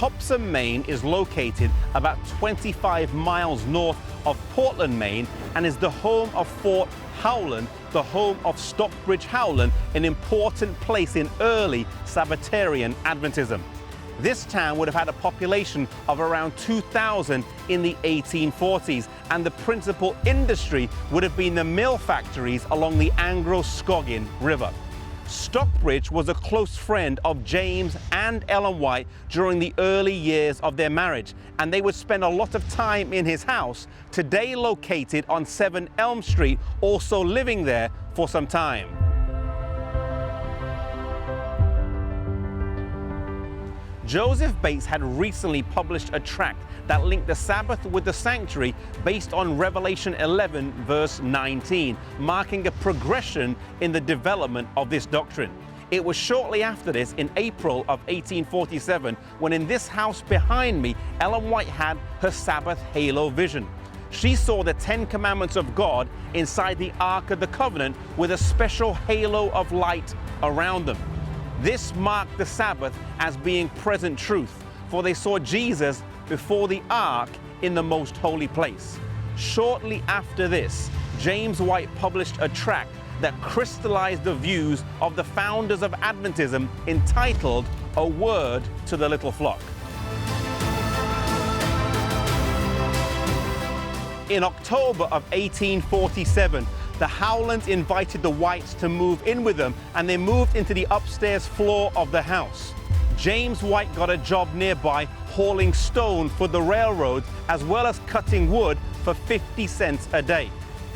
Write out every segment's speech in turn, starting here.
Topsom, Maine is located about 25 miles north of Portland, Maine, and is the home of Fort Howland, the home of Stockbridge Howland, an important place in early Sabbatarian Adventism. This town would have had a population of around 2,000 in the 1840s, and the principal industry would have been the mill factories along the Androscoggin River. Stockbridge was a close friend of James and Ellen White during the early years of their marriage, and they would spend a lot of time in his house, today located on 7 Elm Street, also living there for some time. Joseph Bates had recently published a tract that linked the Sabbath with the sanctuary based on Revelation 11 verse 19, marking a progression in the development of this doctrine. It was shortly after this, in April of 1847, when in this house behind me, Ellen White had her Sabbath halo vision. She saw the 10 Commandments of God inside the Ark of the Covenant with a special halo of light around them. This marked the Sabbath as being present truth, for they saw Jesus before the ark in the most holy place. Shortly after this, James White published a tract that crystallized the views of the founders of Adventism, entitled A Word to the Little Flock. In October of 1847, the Howlands invited the Whites to move in with them, and they moved into the upstairs floor of the house. James White got a job nearby hauling stone for the railroads, as well as cutting wood for 50 cents a day.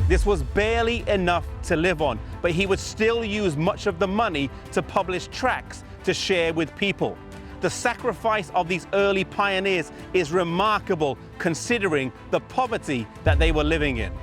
This was barely enough to live on, but he would still use much of the money to publish tracts to share with people. The sacrifice of these early pioneers is remarkable, considering the poverty that they were living in.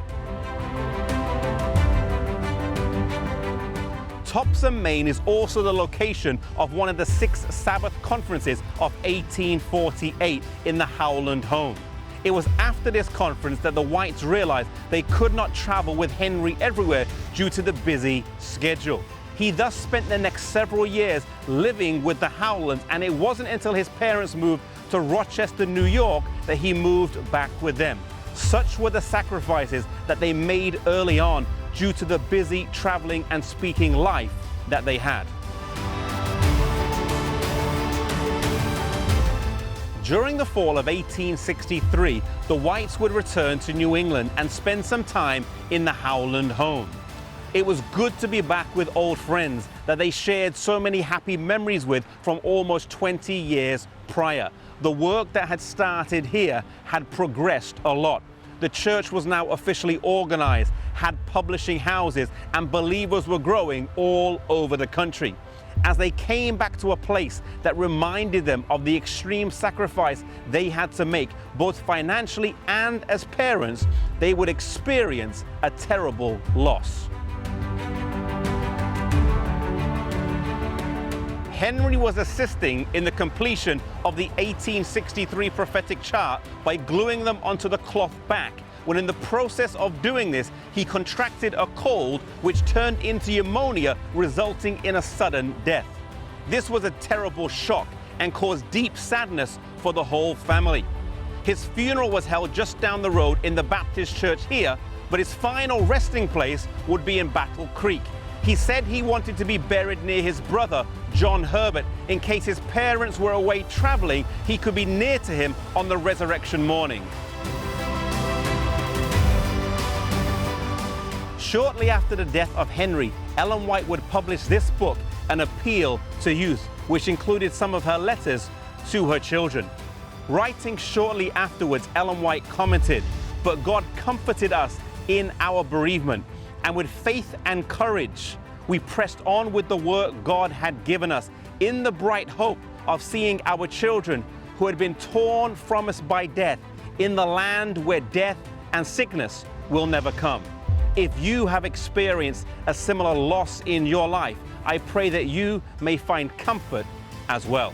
Topsom, Maine is also the location of one of the 6 Sabbath conferences of 1848 in the Howland home. It was after this conference that the Whites realized they could not travel with Henry everywhere due to the busy schedule. He thus spent the next several years living with the Howlands, and it wasn't until his parents moved to Rochester, New York, that he moved back with them. Such were the sacrifices that they made early on due to the busy traveling and speaking life that they had. During the fall of 1863, the Whites would return to New England and spend some time in the Howland home. It was good to be back with old friends that they shared so many happy memories with from almost 20 years prior. The work that had started here had progressed a lot. The church was now officially organized, had publishing houses, and believers were growing all over the country. As they came back to a place that reminded them of the extreme sacrifice they had to make, both financially and as parents, they would experience a terrible loss. Henry was assisting in the completion of the 1863 prophetic chart by gluing them onto the cloth back, when in the process of doing this, he contracted a cold which turned into pneumonia, resulting in a sudden death. This was a terrible shock and caused deep sadness for the whole family. His funeral was held just down the road in the Baptist church here, but his final resting place would be in Battle Creek. He said he wanted to be buried near his brother, John Herbert. In case his parents were away traveling, he could be near to him on the resurrection morning. Shortly after the death of Henry, Ellen White would publish this book, An Appeal to Youth, which included some of her letters to her children. Writing shortly afterwards, Ellen White commented, "But God comforted us in our bereavement, and with faith and courage, we pressed on with the work God had given us, in the bright hope of seeing our children who had been torn from us by death, in the land where death and sickness will never come." If you have experienced a similar loss in your life, I pray that you may find comfort as well.